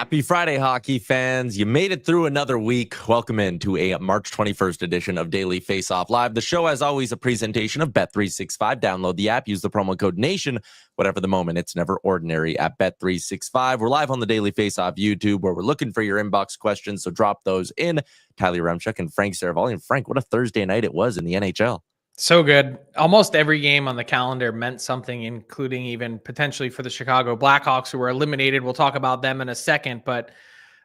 Happy Friday, hockey fans. You made it through another week. Welcome into a March 21st edition of Daily Faceoff Live. The show, as always, a presentation of Bet365. Download the app, use the promo code NATION. Whatever the moment, it's never ordinary at Bet365. We're live on the Daily Faceoff YouTube, where we're looking for your inbox questions, so drop those in. Tyler Remchuk and Frank Seravalli. And Frank, what a Thursday night it was in the NHL. So good. Almost every game on the calendar meant something, including even potentially for the Chicago Blackhawks, who were eliminated. We'll talk about them in a second. But,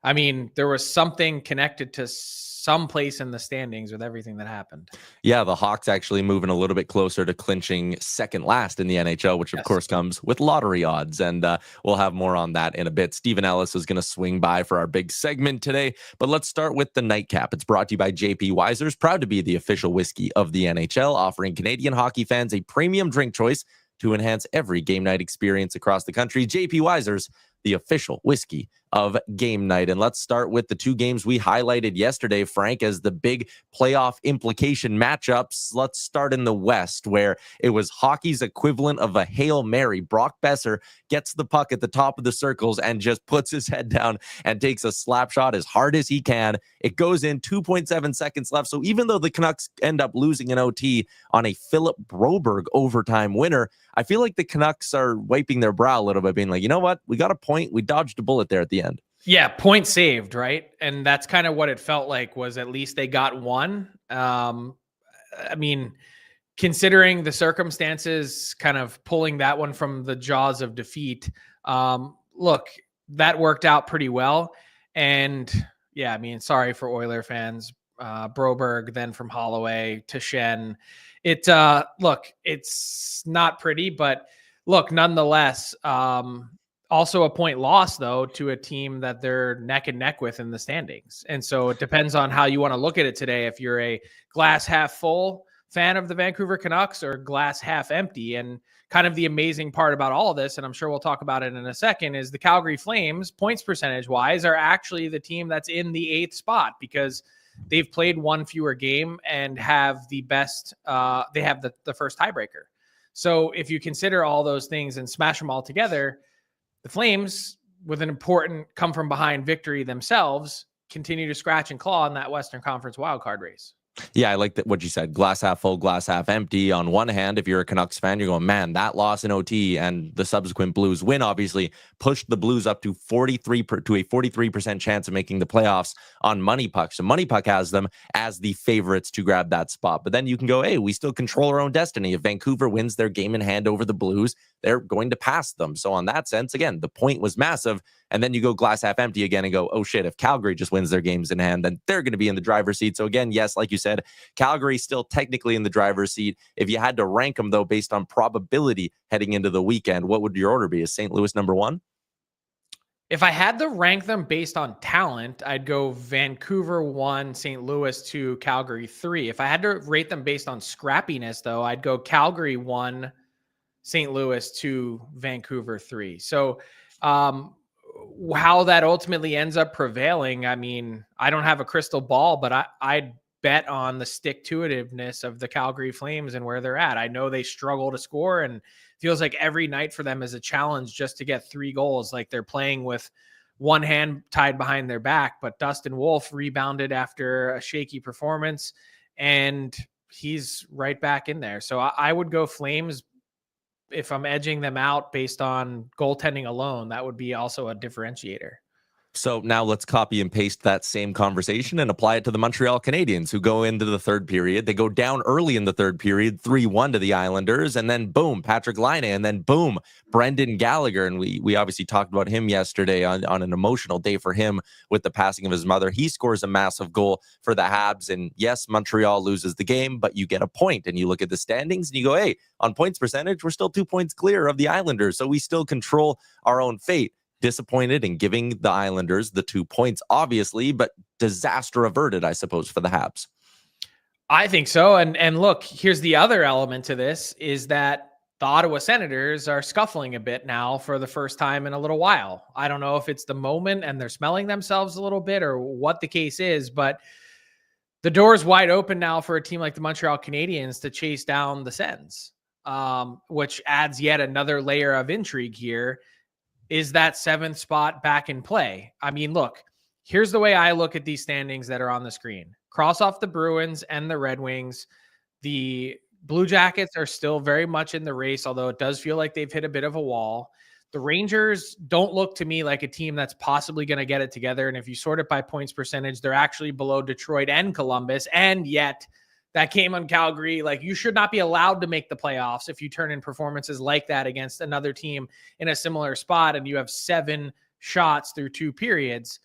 I mean, there was something connected to some place in the standings with everything that happened. Yeah, the Hawks actually moving a little bit closer to clinching second last in the NHL, which, of course, comes with lottery odds. And we'll have more on that in a bit. Stephen Ellis is going to swing by for our big segment today. But let's start with the nightcap. It's brought to you by JP Wiser's, proud to be the official whiskey of the NHL, offering Canadian hockey fans a premium drink choice to enhance every game night experience across the country. JP Wiser's, the official whiskey of game night. And let's start with the two games we highlighted yesterday, Frank, as the big playoff implication matchups. Let's start in the West, where it was hockey's equivalent of a Hail Mary. Brock Besser gets the puck at the top of the circles and just puts his head down and takes a slap shot as hard as he can. It goes in, 2.7 seconds left. So even though the Canucks end up losing an OT on a Philip Broberg overtime winner, I feel like the Canucks are wiping their brow a little bit, being like, you know what? We got a point. We dodged a bullet there at the end. Yeah, point saved, right? And that's kind of what it felt like, was at least they got one. I mean, considering the circumstances, kind of pulling that one from the jaws of defeat, look, that worked out pretty well. And yeah, I mean, sorry for Oiler fans, Broberg, then from Holloway to Shen. Look, it's not pretty, but look, nonetheless, also a point loss, though, to a team that they're neck and neck with in the standings. And so it depends on how you want to look at it today. If you're a glass half full fan of the Vancouver Canucks or glass half empty. And kind of the amazing part about all of this, and I'm sure we'll talk about it in a second, is the Calgary Flames, points percentage wise, are actually the team that's in the 8th spot, because they've played one fewer game and have the best, they have the first tiebreaker. So if you consider all those things and smash them all together, the Flames, with an important come-from-behind victory themselves, continue to scratch and claw in that Western Conference wildcard race. Yeah, I like that what you said. Glass half full, glass half empty. On one hand, if you're a Canucks fan, you're going, man, that loss in OT and the subsequent Blues win obviously pushed the Blues up to a 43% chance of making the playoffs on Money Puck. So Money Puck has them as the favorites to grab that spot. But then you can go, hey, we still control our own destiny. If Vancouver wins their game in hand over the Blues, they're going to pass them. So on that sense, again, the point was massive. And then you go glass half empty again and go, oh shit, if Calgary just wins their games in hand, then they're going to be in the driver's seat. So again, yes, like you said, Calgary still technically in the driver's seat. If you had to rank them, though, based on probability heading into the weekend, what would your order be? Is St. Louis number one? If I had to rank them based on talent, I'd go Vancouver 1, St. Louis 2, Calgary 3. If I had to rate them based on scrappiness, though, I'd go Calgary 1, St. Louis 2, Vancouver 3. So, how that ultimately ends up prevailing, I mean, I don't have a crystal ball, but I'd bet on the stick-to-itiveness of the Calgary Flames and where they're at. I know they struggle to score, and feels like every night for them is a challenge just to get 3 goals. Like they're playing with one hand tied behind their back, but Dustin Wolf rebounded after a shaky performance, and he's right back in there. So I would go Flames. If I'm edging them out based on goaltending alone, that would be also a differentiator. So now let's copy and paste that same conversation and apply it to the Montreal Canadiens, who go into the third period. They go down early in the third period, 3-1 to the Islanders, and then boom, Patrick Laine, and then boom, Brendan Gallagher. And we obviously talked about him yesterday on an emotional day for him with the passing of his mother. He scores a massive goal for the Habs. And yes, Montreal loses the game, but you get a point. And you look at the standings and you go, hey, on points percentage, we're still 2 points clear of the Islanders. So we still control our own fate. Disappointed in giving the Islanders the 2 points, obviously, but disaster averted, I suppose, for the Habs. I think so. And look, here's the other element to this, is that the Ottawa Senators are scuffling a bit now for the first time in a little while. I don't know if it's the moment and they're smelling themselves a little bit or what the case is, but the door is wide open now for a team like the Montreal Canadiens to chase down the Sens, which adds yet another layer of intrigue here. is that 7th spot back in play? I mean, look, here's the way I look at these standings that are on the screen. Cross off the Bruins and the Red Wings. The Blue Jackets are still very much in the race, although it does feel like they've hit a bit of a wall. The Rangers don't look to me like a team that's possibly going to get it together. And if you sort it by points percentage, they're actually below Detroit and Columbus. And yet that game on Calgary, like, you should not be allowed to make the playoffs if you turn in performances like that against another team in a similar spot and you have 7 shots through 2 periods.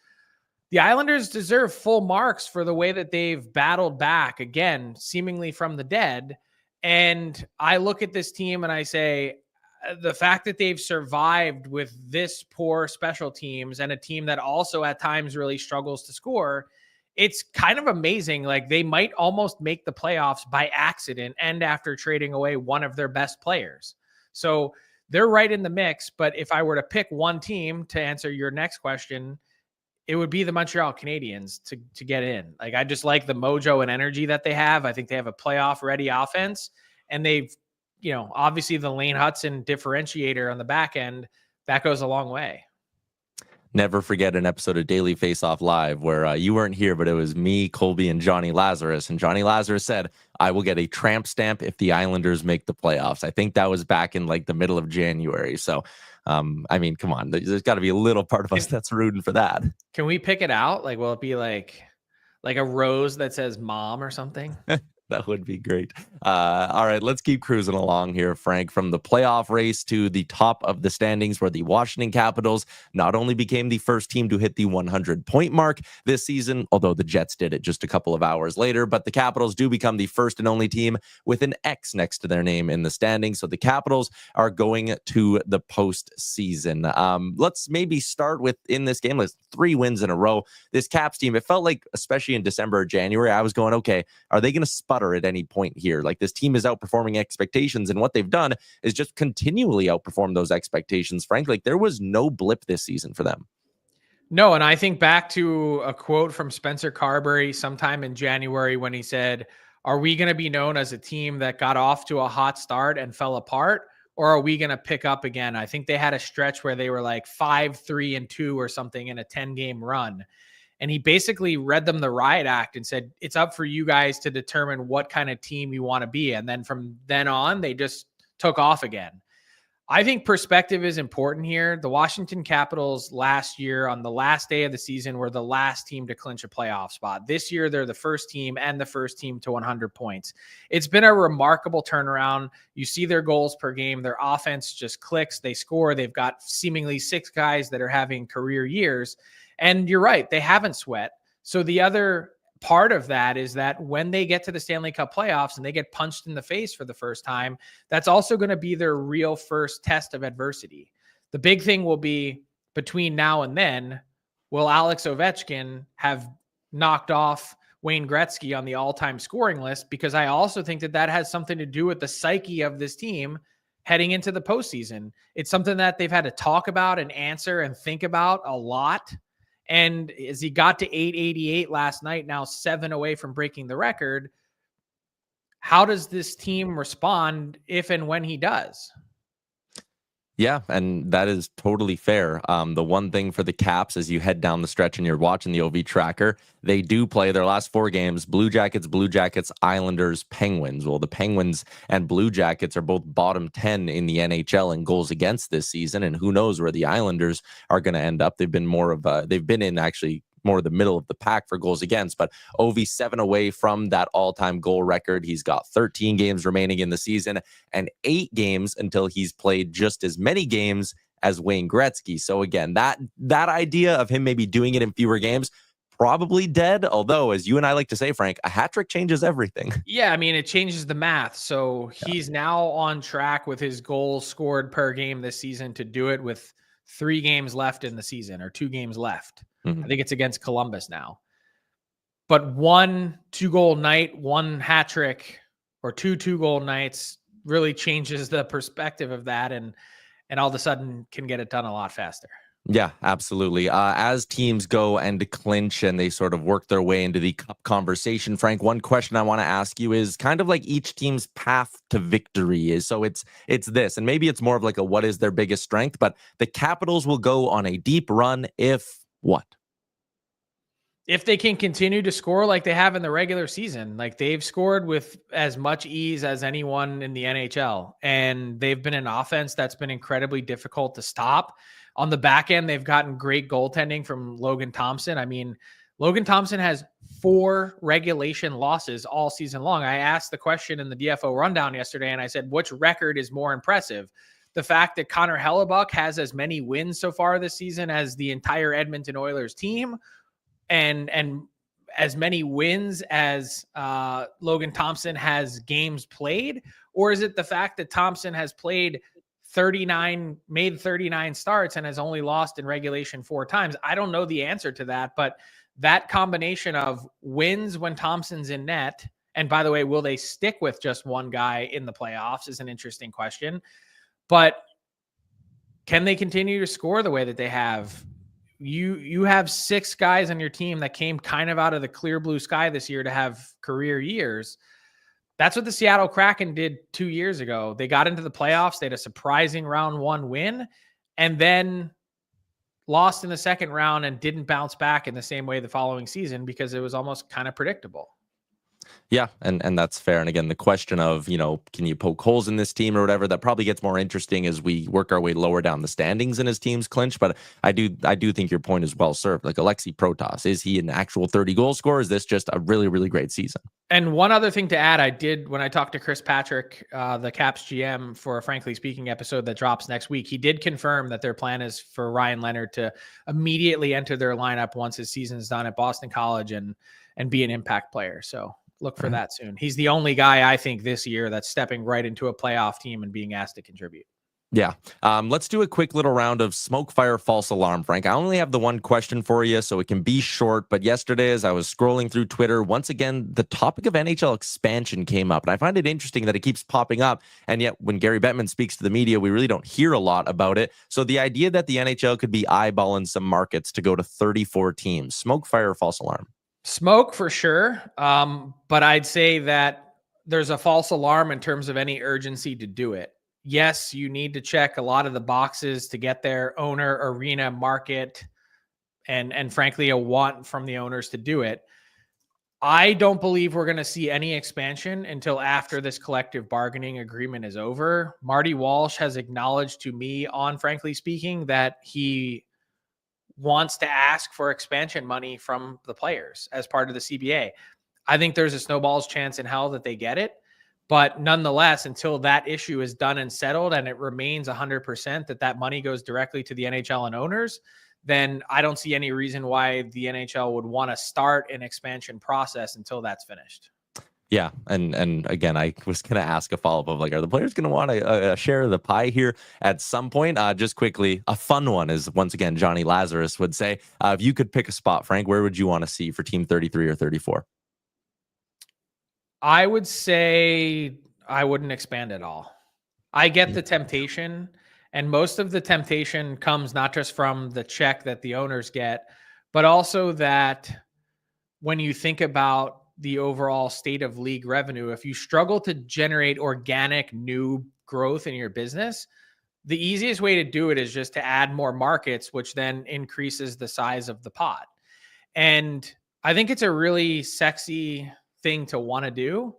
The Islanders deserve full marks for the way that they've battled back, again, seemingly from the dead. And I look at this team and I say, the fact that they've survived with this poor special teams and a team that also at times really struggles to score, it's kind of amazing. Like, they might almost make the playoffs by accident and after trading away one of their best players. So they're right in the mix. But if I were to pick one team to answer your next question, it would be the Montreal Canadiens to get in. Like, I just like the mojo and energy that they have. I think they have a playoff ready offense, and they've, obviously the Lane Hudson differentiator on the back end, that goes a long way. Never forget an episode of Daily Faceoff Live where you weren't here, but it was me, Colby, and Johnny Lazarus. And Johnny Lazarus said, I will get a tramp stamp if the Islanders make the playoffs. I think that was back in like the middle of January. So, I mean, come on, there's got to be a little part of us that's rooting for that. Can we pick it out? Like, will it be like a rose that says mom or something? That would be great. All right, let's keep cruising along here, Frank. From the playoff race to the top of the standings, where the Washington Capitals not only became the first team to hit the 100-point mark this season, although the Jets did it just a couple of hours later, but the Capitals do become the first and only team with an X next to their name in the standings. So the Capitals are going to the postseason. Let's maybe start with, in this game list, 3 wins in a row. This Caps team, it felt like, especially in December or January, I was going, okay, are they going to spot at any point here? Like, this team is outperforming expectations, and what they've done is just continually outperform those expectations. Frankly, like, there was no blip this season for them. No, and I think back to a quote from Spencer Carberry sometime in January when he said, are we going to be known as a team that got off to a hot start and fell apart, or are we going to pick up again? I think they had a stretch where they were like 5-3-2 or something in a 10-game run. And he basically read them the riot act and said, it's up for you guys to determine what kind of team you want to be. And then from then on, they just took off again. I think perspective is important here. The Washington Capitals last year, on the last day of the season, were the last team to clinch a playoff spot. This year, they're the first team and the first team to 100 points. It's been a remarkable turnaround. You see their goals per game. Their offense just clicks. They score. They've got seemingly 6 guys that are having career years. And you're right, they haven't sweat. So the other part of that is that when they get to the Stanley Cup playoffs and they get punched in the face for the first time, that's also going to be their real first test of adversity. The big thing will be, between now and then, will Alex Ovechkin have knocked off Wayne Gretzky on the all-time scoring list? Because I also think that has something to do with the psyche of this team heading into the postseason. It's something that they've had to talk about and answer and think about a lot. And as he got to 888 last night, now 7 away from breaking the record, how does this team respond if and when he does? Yeah, and that is totally fair. The one thing for the Caps, as you head down the stretch and you're watching the OV tracker, they do play their last 4 games: Blue Jackets, Islanders, Penguins. Well, the Penguins and Blue Jackets are both bottom 10 in the NHL in goals against this season, and who knows where the Islanders are going to end up. They've been they've been in actually more the middle of the pack for goals against, but Ovi 7 away from that all-time goal record. He's got 13 games remaining in the season and 8 games until he's played just as many games as Wayne Gretzky. So again, that idea of him maybe doing it in fewer games, probably dead. Although, as you and I like to say, Frank, a hat trick changes everything. Yeah, I mean, it changes the math. So he's now on track with his goals scored per game this season to do it with 3 games left in the season, or 2 games left. I think it's against Columbus now. But 1 2-goal night, 1 hat trick, or 2 2-goal nights really changes the perspective of that, and all of a sudden can get it done a lot faster. Yeah, absolutely. As teams go and clinch and they sort of work their way into the cup conversation, Frank, one question I want to ask you is kind of like each team's path to victory is. So it's this, and maybe it's more of like a what is their biggest strength, but the Capitals will go on a deep run if what? If they can continue to score like they have in the regular season, like they've scored with as much ease as anyone in the NHL, and they've been an offense that's been incredibly difficult to stop. On the back end, they've gotten great goaltending from Logan Thompson. I mean, Logan Thompson has 4 regulation losses all season long. I asked the question in the DFO rundown yesterday, and I said, which record is more impressive? The fact that Connor Hellebuck has as many wins so far this season as the entire Edmonton Oilers team, and as many wins as Logan Thompson has games played? Or is it the fact that Thompson has played made 39 starts and has only lost in regulation 4 times? I don't know the answer to that, but that combination of wins when Thompson's in net, and by the way, will they stick with just one guy in the playoffs is an interesting question. But can they continue to score the way that they have? You have 6 guys on your team that came kind of out of the clear blue sky this year to have career years. That's what the Seattle Kraken did 2 years ago. They got into the playoffs. They had a surprising round 1 win and then lost in the second round and didn't bounce back in the same way the following season because it was almost kind of predictable. Yeah, and that's fair. And again, the question of, can you poke holes in this team or whatever, that probably gets more interesting as we work our way lower down the standings in his team's clinch. But I do think your point is well served. Like Alexei Protas, is he an actual 30 goal scorer? Is this just a really, really great season? And one other thing to add, I did when I talked to Chris Patrick, the Caps GM, for a Frankly Speaking episode that drops next week, he did confirm that their plan is for Ryan Leonard to immediately enter their lineup once his season's done at Boston College and be an impact player. So look for that soon. He's the only guy I think this year that's stepping right into a playoff team and being asked to contribute. Yeah. Let's do a quick little round of smoke, fire, false alarm, Frank. I only have the one question for you, so it can be short. But yesterday, as I was scrolling through Twitter, once again, the topic of NHL expansion came up. And I find it interesting that it keeps popping up. And yet, when Gary Bettman speaks to the media, we really don't hear a lot about it. So the idea that the NHL could be eyeballing some markets to go to 34 teams, smoke, fire, false alarm? Smoke for sure. But I'd say that there's a false alarm in terms of any urgency to do it. Yes, you need to check a lot of the boxes to get there: owner, arena, market, and frankly, a want from the owners to do it. I don't believe we're going to see any expansion until after this collective bargaining agreement is over. Marty Walsh has acknowledged to me on Frankly Speaking that he wants to ask for expansion money from the players as part of the CBA. I think there's a snowball's chance in hell that they get it. But nonetheless, until that issue is done and settled and it remains 100% that money goes directly to the NHL and owners, then I don't see any reason why the NHL would want to start an expansion process until that's finished. Yeah, and again, I was going to ask a follow-up of like, are the players going to want a share of the pie here at some point? Just quickly, a fun one is, once again, Johnny Lazarus would say, if you could pick a spot, Frank, where would you want to see for Team 33 or 34? I would say I wouldn't expand at all. I get the temptation, and most of the temptation comes not just from the check that the owners get, but also that when you think about the overall state of league revenue, if you struggle to generate organic new growth in your business, the easiest way to do it is just to add more markets, which then increases the size of the pot. And I think it's a really sexy thing to want to do,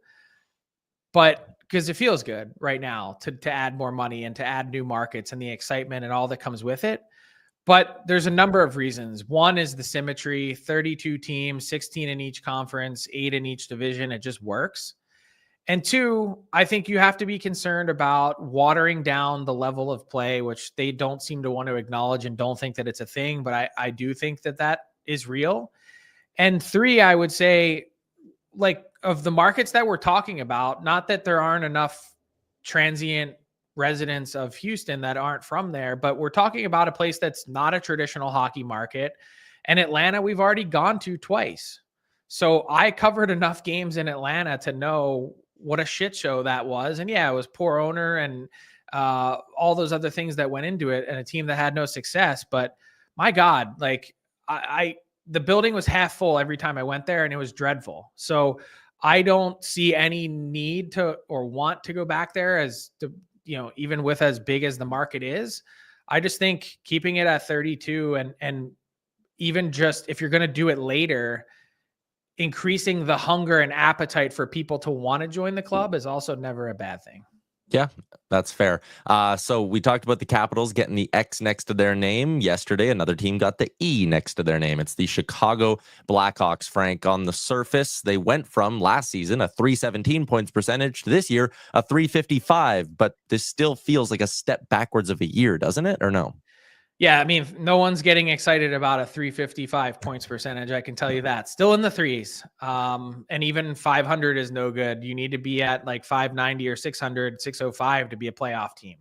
but because it feels good right now to add more money and to add new markets and the excitement and all that comes with it. But there's a number of reasons. One is the symmetry: 32 teams, 16 in each conference, 8 in each division. It just works. And 2, I think you have to be concerned about watering down the level of play, which they don't seem to want to acknowledge and don't think that it's a thing. But I do think that is real. And 3, I would say, like, of the markets that we're talking about, not that there aren't enough transient residents of Houston that aren't from there, but we're talking about a place that's not a traditional hockey market. And Atlanta, we've already gone to twice. So I covered enough games in Atlanta to know what a shit show that was. And yeah, it was poor owner and all those other things that went into it, and a team that had no success. But my God, like the building was half full every time I went there, and it was dreadful. So I don't see any need to or want to go back there as the, even with as big as the market is. I just think keeping it at 32 and even just if you're going to do it later, increasing the hunger and appetite for people to want to join the club is also never a bad thing. Yeah, that's fair. So we talked about the Capitals getting the X next to their name. Yesterday, another team got the E next to their name. It's the Chicago Blackhawks, Frank. On the surface, they went from last season a 317 points percentage to this year a 355, but this still feels like a step backwards of a year, doesn't it? Or no? Yeah, I mean, no one's getting excited about a 355 points percentage. I can tell you that. Still in the threes. And even 500 is no good. You need to be at like 590 or 600, 605 to be a playoff team.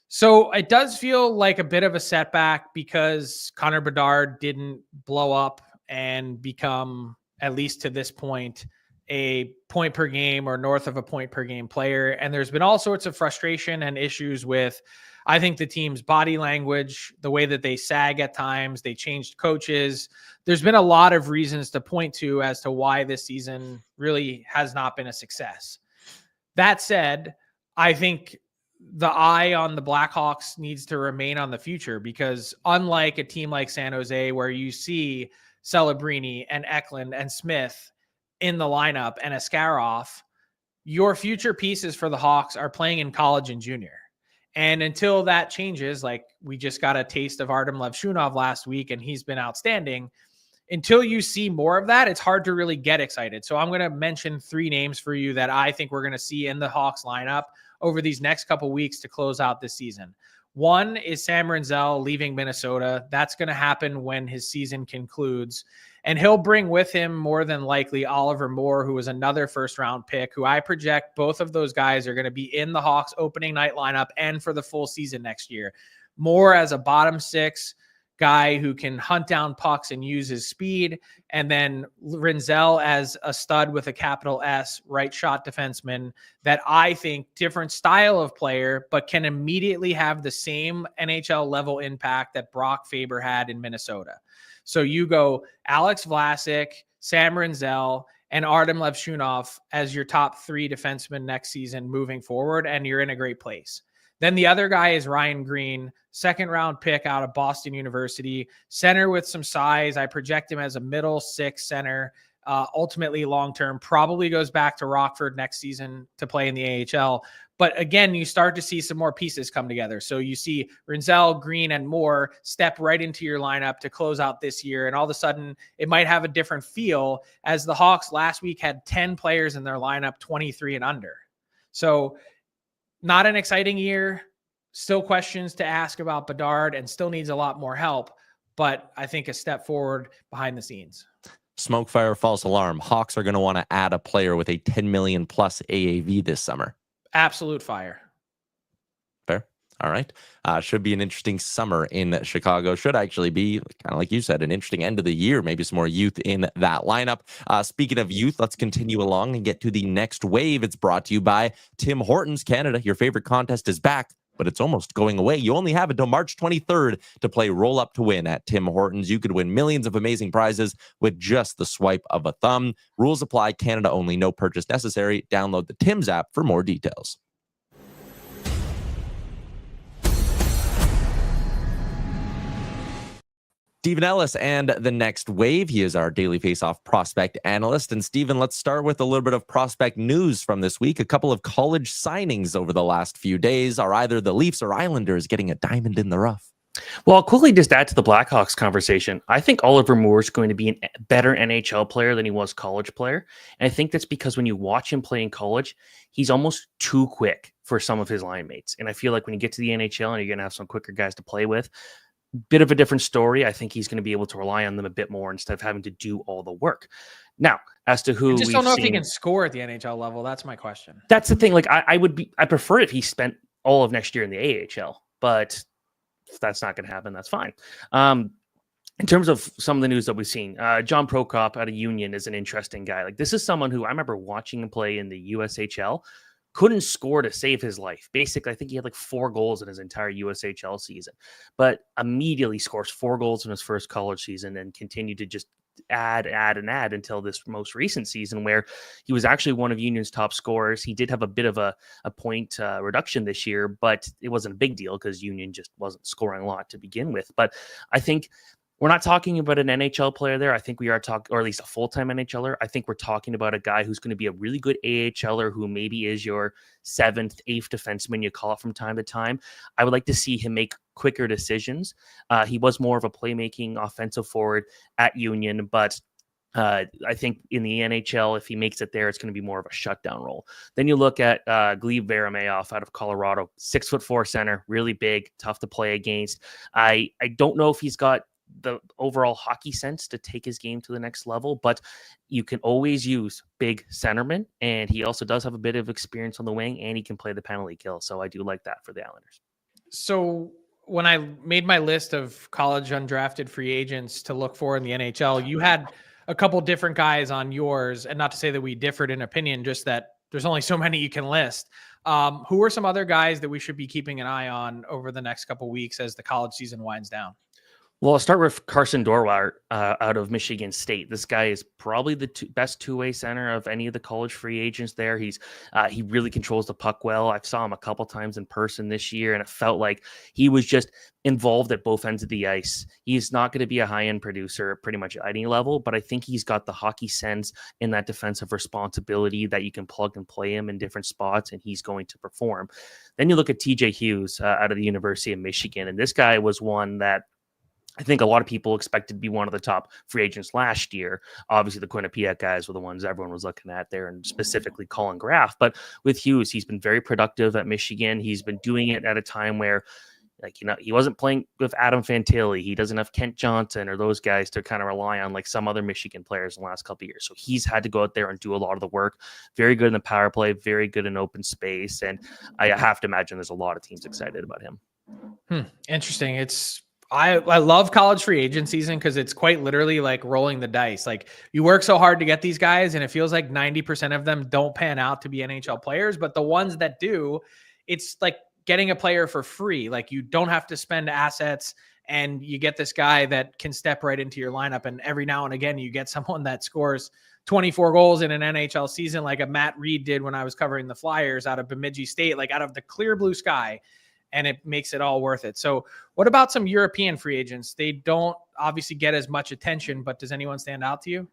So it does feel like a bit of a setback because Connor Bedard didn't blow up and become, at least to this point, a point per game or north of a point per game player. And there's been all sorts of frustration and issues with, I think, the team's body language, the way that they sag at times, they changed coaches. There's been a lot of reasons to point to as to why this season really has not been a success. That said, I think the eye on the Blackhawks needs to remain on the future, because unlike a team like San Jose, where you see Celebrini and Eklund and Smith in the lineup and Askarov, your future pieces for the Hawks are playing in college and junior. And until that changes, like we just got a taste of Artem Levshunov last week, and he's been outstanding. Until you see more of that, it's hard to really get excited. So I'm going to mention 3 names for you that I think we're going to see in the Hawks lineup over these next couple weeks to close out this season. One is Sam Rinzel leaving Minnesota. That's going to happen when his season concludes. And he'll bring with him more than likely Oliver Moore, who was another first-round pick, who I project both of those guys are going to be in the Hawks opening night lineup and for the full season next year. Moore as a bottom 6 guy who can hunt down pucks and use his speed, and then Rinzel as a stud with a capital S, right shot defenseman that I think different style of player, but can immediately have the same NHL level impact that Brock Faber had in Minnesota. So you go Alex Vlasic, Sam Rinzel, and Artem Levshunov as your top 3 defensemen next season moving forward, and you're in a great place. Then the other guy is Ryan Green, second-round pick out of Boston University, center with some size. I project him as a middle 6 center, ultimately long-term, probably goes back to Rockford next season to play in the AHL. But again, you start to see some more pieces come together. So you see Rinzel, Green, and Moore step right into your lineup to close out this year. And all of a sudden, it might have a different feel, as the Hawks last week had 10 players in their lineup, 23 and under. So not an exciting year. Still questions to ask about Bedard, and still needs a lot more help. But I think a step forward behind the scenes. Smoke, fire, false alarm. Hawks are going to want to add a player with a 10 million plus AAV this summer. Absolute fire. Fair. All right. Should be an interesting summer in Chicago. Should actually be, kind of like you said, an interesting end of the year. Maybe some more youth in that lineup. Speaking of youth, let's continue along and get to the next wave. It's brought to you by Tim Hortons Canada. Your favorite contest is back, but it's almost going away. You only have until March 23rd to play Roll Up to Win at Tim Hortons. You could win millions of amazing prizes with just the swipe of a thumb. Rules apply. Canada only. No purchase necessary. Download the Tim's app for more details. Stephen Ellis and the next wave. He is our Daily Faceoff prospect analyst. And Stephen, let's start with a little bit of prospect news from this week. A couple of college signings over the last few days. Are either the Leafs or Islanders getting a diamond in the rough? Well, I'll quickly just add to the Blackhawks conversation. I think Oliver Moore is going to be a better NHL player than he was college player. And I think that's because when you watch him play in college, he's almost too quick for some of his line mates. And I feel like when you get to the NHL and you're going to have some quicker guys to play with, bit of a different story. I think he's going to be able to rely on them a bit more instead of having to do all the work. Now, as to who I just don't know if he can score at the NHL level. That's my question. That's the thing. Like I prefer if he spent all of next year in the AHL, but if that's not going to happen, that's fine. In terms of some of the news that we've seen, John Prokop out of Union is an interesting guy. Like this is someone who I remember watching him play in the USHL couldn't score to save his life. Basically, I think he had like 4 goals in his entire USHL season, but immediately scores 4 goals in his first college season and continued to just add until this most recent season where he was actually one of Union's top scorers. He did have a bit of a point reduction this year, but it wasn't a big deal because Union just wasn't scoring a lot to begin with. But I think we're not talking about an NHL player there. I think we are talking, or at least a full-time NHLer. I think we're talking about a guy who's going to be a really good AHLer who maybe is your 7th, 8th defenseman you call it from time to time. I would like to see him make quicker decisions. He was more of a playmaking offensive forward at Union, but I think in the NHL, if he makes it there, it's going to be more of a shutdown role. Then you look at Gleb Varlamov out of Colorado, 6'4" center, really big, tough to play against. I don't know if he's got the overall hockey sense to take his game to the next level, but you can always use big centermen, and he also does have a bit of experience on the wing, and he can play the penalty kill. So I do like that for the Islanders. So when I made my list of college undrafted free agents to look for in the NHL, you had a couple different guys on yours, and not to say that we differed in opinion, just that there's only so many you can list. Who are some other guys that we should be keeping an eye on over the next couple weeks as the college season winds down? Well, I'll start with Karsen Dorwart out of Michigan State. This guy is probably the best two-way center of any of the college free agents there. He really controls the puck well. I saw him a couple times in person this year, and it felt like he was just involved at both ends of the ice. He's not going to be a high-end producer at pretty much any level, but I think he's got the hockey sense and that defensive responsibility that you can plug and play him in different spots, and he's going to perform. Then you look at TJ Hughes out of the University of Michigan, and this guy was one that I think a lot of people expected to be one of the top free agents last year. Obviously, the Quinnipiac guys were the ones everyone was looking at there, and specifically Colin Graff. But with Hughes, he's been very productive at Michigan. He's been doing it at a time where, he wasn't playing with Adam Fantilli. He doesn't have Kent Johnson or those guys to kind of rely on like some other Michigan players in the last couple of years. So he's had to go out there and do a lot of the work. Very good in the power play, very good in open space. And I have to imagine there's a lot of teams excited about him. Interesting. I love college free agent season because it's quite literally like rolling the dice. Like you work so hard to get these guys, and it feels like 90% of them don't pan out to be NHL players. But the ones that do, it's like getting a player for free. Like you don't have to spend assets, and you get this guy that can step right into your lineup. And every now and again, you get someone that scores 24 goals in an NHL season, like a Matt Reed did when I was covering the Flyers out of Bemidji State, like out of the clear blue sky. And it makes it all worth it. So what about some European free agents? They don't obviously get as much attention, but does anyone stand out to you?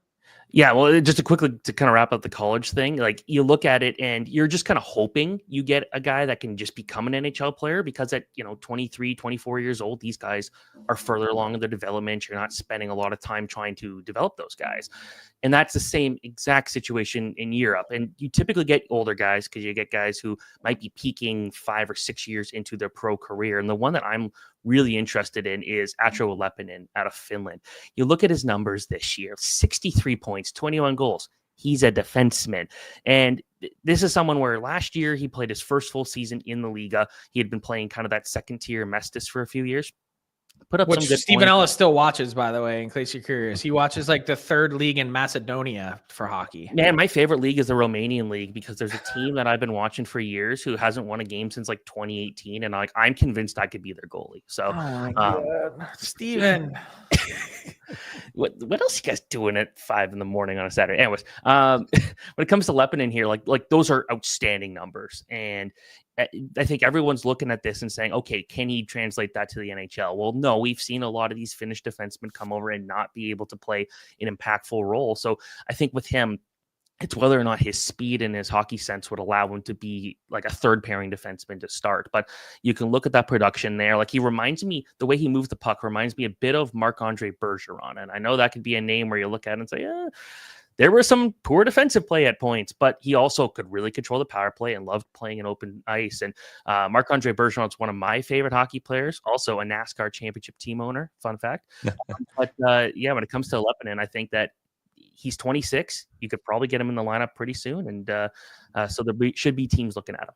Yeah, well, just to kind of wrap up the college thing, like you look at it and you're just kind of hoping you get a guy that can just become an NHL player because at, 23, 24 years old, these guys are further along in their development. You're not spending a lot of time trying to develop those guys. And that's the same exact situation in Europe. And you typically get older guys because you get guys who might be peaking 5 or 6 years into their pro career. And the one that I'm really interested in is Atro Leppanen out of Finland. You look at his numbers this year, 63 points, 21 goals. He's a defenseman. And this is someone where last year he played his first full season in the Liga. He had been playing kind of that second tier Mestis for a few years. Put up Which some good Stephen Ellis still watches, by the way, in case you're curious. He watches like the third league in Macedonia for hockey. Man, my favorite league is the Romanian league because there's a team that I've been watching for years who hasn't won a game since like 2018, and I'm convinced I could be their goalie. So, oh my God. Stephen, what else you guys doing at 5 a.m. on a Saturday? Anyways, when it comes to Leppanen here, like those are outstanding numbers, and I think everyone's looking at this and saying, okay, can he translate that to the NHL? Well, no, we've seen a lot of these Finnish defensemen come over and not be able to play an impactful role. So I think with him, it's whether or not his speed and his hockey sense would allow him to be like a third pairing defenseman to start. But you can look at that production there. Like he reminds me, the way he moves the puck reminds me a bit of Marc-Andre Bergeron. And I know that could be a name where you look at it and say, there was some poor defensive play at points, but he also could really control the power play and loved playing in open ice. And Marc-Andre Bergeron is one of my favorite hockey players, also a NASCAR championship team owner, fun fact. But when it comes to Leppanen, I think that he's 26. You could probably get him in the lineup pretty soon. And so there should be teams looking at him.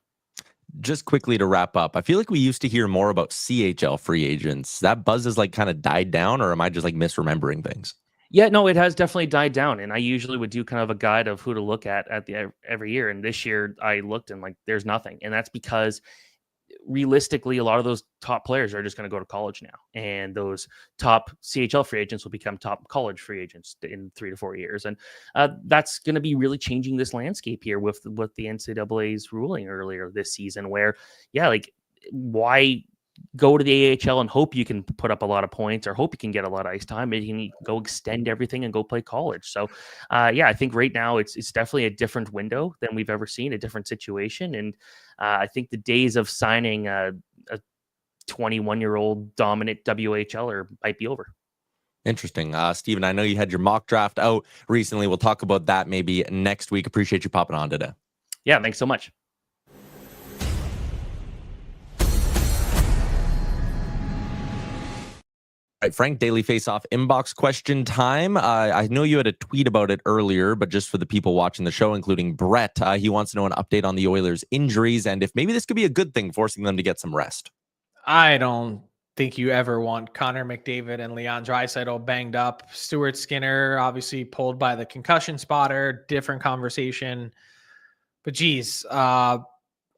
Just quickly to wrap up, I feel like we used to hear more about CHL free agents. That buzz has like kind of died down, or am I just like misremembering things? Yeah, no, it has definitely died down, and I usually would do kind of a guide of who to look at the every year, and this year I looked and like there's nothing, and that's because realistically, a lot of those top players are just going to go to college now, and those top CHL free agents will become top college free agents in 3 to 4 years, and that's going to be really changing this landscape here with the NCAA's ruling earlier this season, where like why go to the AHL and hope you can put up a lot of points or hope you can get a lot of ice time, and you can go extend everything and go play college. So, I think right now it's definitely a different window than we've ever seen, a different situation. And I think the days of signing a 21-year-old dominant WHLer might be over. Interesting. Steven, I know you had your mock draft out recently. We'll talk about that maybe next week. Appreciate you popping on today. Yeah, thanks so much. All right, Frank, Daily Faceoff inbox question time. I know you had a tweet about it earlier, but just for the people watching the show, including Brett, he wants to know an update on the Oilers' injuries and if maybe this could be a good thing, forcing them to get some rest. I don't think you ever want Connor McDavid and Leon Draisaitl banged up. Stuart Skinner, obviously pulled by the concussion spotter, different conversation. But geez, I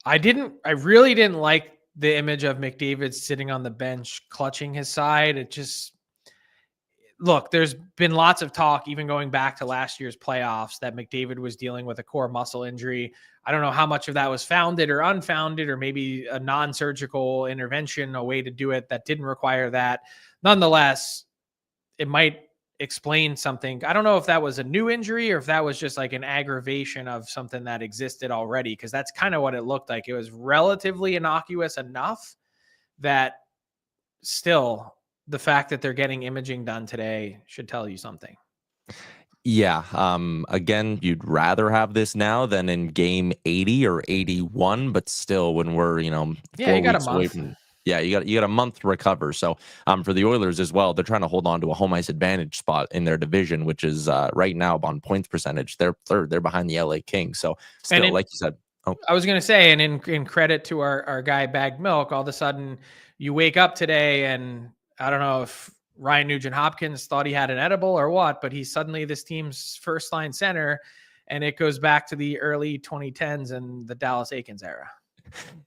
really didn't like the image of McDavid sitting on the bench, clutching his side. It just, look, there's been lots of talk, even going back to last year's playoffs, that McDavid was dealing with a core muscle injury. I don't know how much of that was founded or unfounded, or maybe a non-surgical intervention, a way to do it that didn't require that. Nonetheless, it might explain something. I don't know if that was a new injury or if that was just like an aggravation of something that existed already, because that's kind of what it looked like. It was relatively innocuous enough that still the fact that they're getting imaging done today should tell you something. Yeah. Again, you'd rather have this now than in game 80 or 81, but still when we're, 4 weeks away from, you got a month to recover. So for the Oilers as well, they're trying to hold on to a home ice advantage spot in their division, which is right now on points percentage. They're third. They're behind the LA Kings. So still, like you said. Oh. I was going to say, and in credit to our guy Bagged Milk, all of a sudden you wake up today and I don't know if Ryan Nugent-Hopkins thought he had an edible or what, but he's suddenly this team's first line center, and it goes back to the early 2010s and the Dallas Eakins era.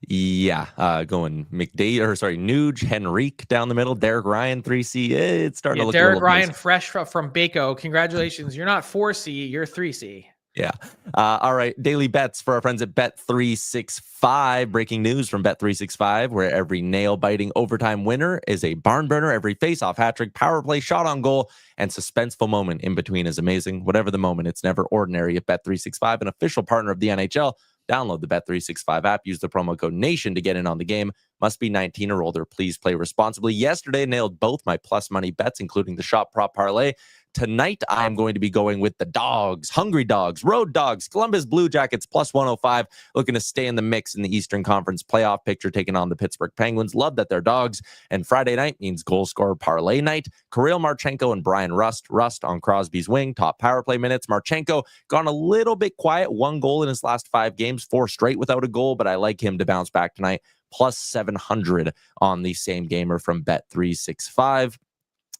Yeah, going Nuge, Henrique down the middle, Derek Ryan 3C. It's starting to look Derek a little Ryan nice. fresh from Baco. Congratulations. You're not 4C, you're 3C. Yeah. All right. Daily bets for our friends at Bet365. Breaking news from Bet365, where every nail-biting overtime winner is a barn burner. Every face-off, hat trick, power play, shot on goal, and suspenseful moment in between is amazing. Whatever the moment, it's never ordinary at Bet365, an official partner of the NHL. Download the Bet365 app. Use the promo code NATION to get in on the game. Must be 19 or older. Please play responsibly. Yesterday, nailed both my plus money bets, including the shot prop parlay. Tonight, I'm going to be going with the Dogs, Hungry Dogs, Road Dogs, Columbus Blue Jackets plus 105, looking to stay in the mix in the Eastern Conference playoff picture, taking on the Pittsburgh Penguins. Love that they're Dogs. And Friday night means goal scorer parlay night. Kirill Marchenko and Brian Rust on Crosby's wing, top power play minutes. Marchenko gone a little bit quiet, 1 goal in his last 5 games, 4 straight without a goal, but I like him to bounce back tonight. Plus 700 on the same gamer from Bet365.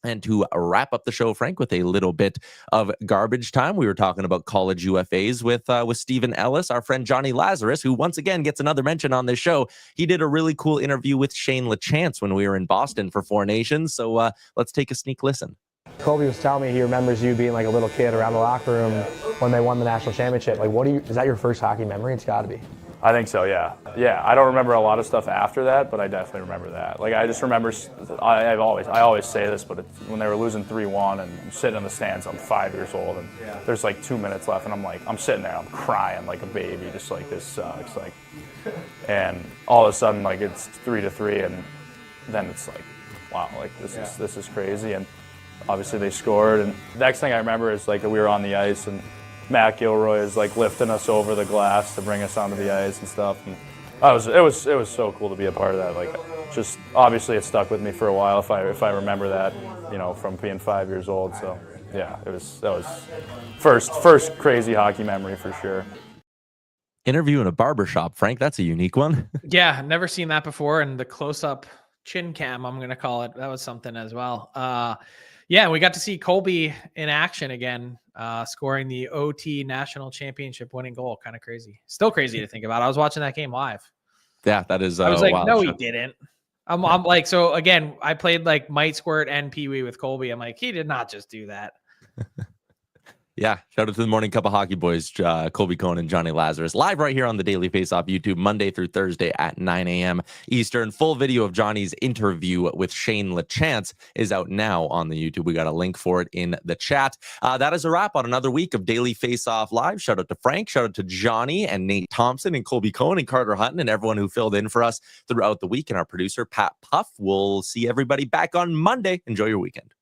And to wrap up the show, Frank, with a little bit of garbage time, we were talking about college UFAs with Stephen Ellis, our friend Johnny Lazarus, who once again gets another mention on this show. He did a really cool interview with Shane LaChance when we were in Boston for 4 Nations. So let's take a sneak listen. Kobe was telling me he remembers you being like a little kid around the locker room when they won the national championship. Like, is that your first hockey memory? It's got to be. I think so, yeah. Yeah, I don't remember a lot of stuff after that, but I definitely remember that. Like, I just remember, I always say this, but when they were losing 3-1 and I'm sitting in the stands, I'm 5 years old, and there's like 2 minutes left, and I'm sitting there, I'm crying like a baby, just like, this sucks. Like, and all of a sudden, like, it's 3-3, and then it's like, wow, like, this is crazy. And obviously they scored, and the next thing I remember is like we were on the ice, and Matt Gilroy is like lifting us over the glass to bring us onto the ice and stuff. And it was so cool to be a part of that. Like, just obviously it stuck with me for a while if I remember that, from being 5 years old. So yeah, that was first crazy hockey memory for sure. Interview in a barbershop, Frank. That's a unique one. Yeah, never seen that before. And the close-up chin cam, I'm going to call it, that was something as well. Yeah, we got to see Colby in action again, scoring the OT national championship winning goal. Kind of crazy. Still crazy to think about. I was watching that game live. Yeah, that is. I was like, wild. no, he didn't. I'm like, so again, I played like Might Squirt and Pee Wee with Colby. I'm like, he did not just do that. Yeah, shout out to the Morning Cup of Hockey boys, Colby Cohen and Johnny Lazarus, live right here on the Daily Faceoff YouTube, Monday through Thursday at 9 a.m. Eastern. Full video of Johnny's interview with Shane LaChance is out now on the YouTube. We got a link for it in the chat. That is a wrap on another week of Daily Faceoff Live. Shout out to Frank, shout out to Johnny and Nate Thompson and Colby Cohen and Carter Hutton and everyone who filled in for us throughout the week, and our producer, Pat Puff. We'll see everybody back on Monday. Enjoy your weekend.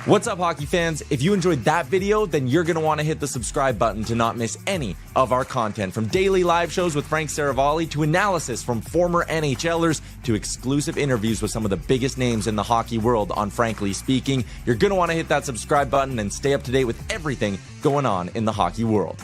What's up, hockey fans? If you enjoyed that video, then you're going to want to hit the subscribe button to not miss any of our content, from daily live shows with Frank Seravalli to analysis from former NHLers to exclusive interviews with some of the biggest names in the hockey world on Frankly Speaking. You're going to want to hit that subscribe button and stay up to date with everything going on in the hockey world.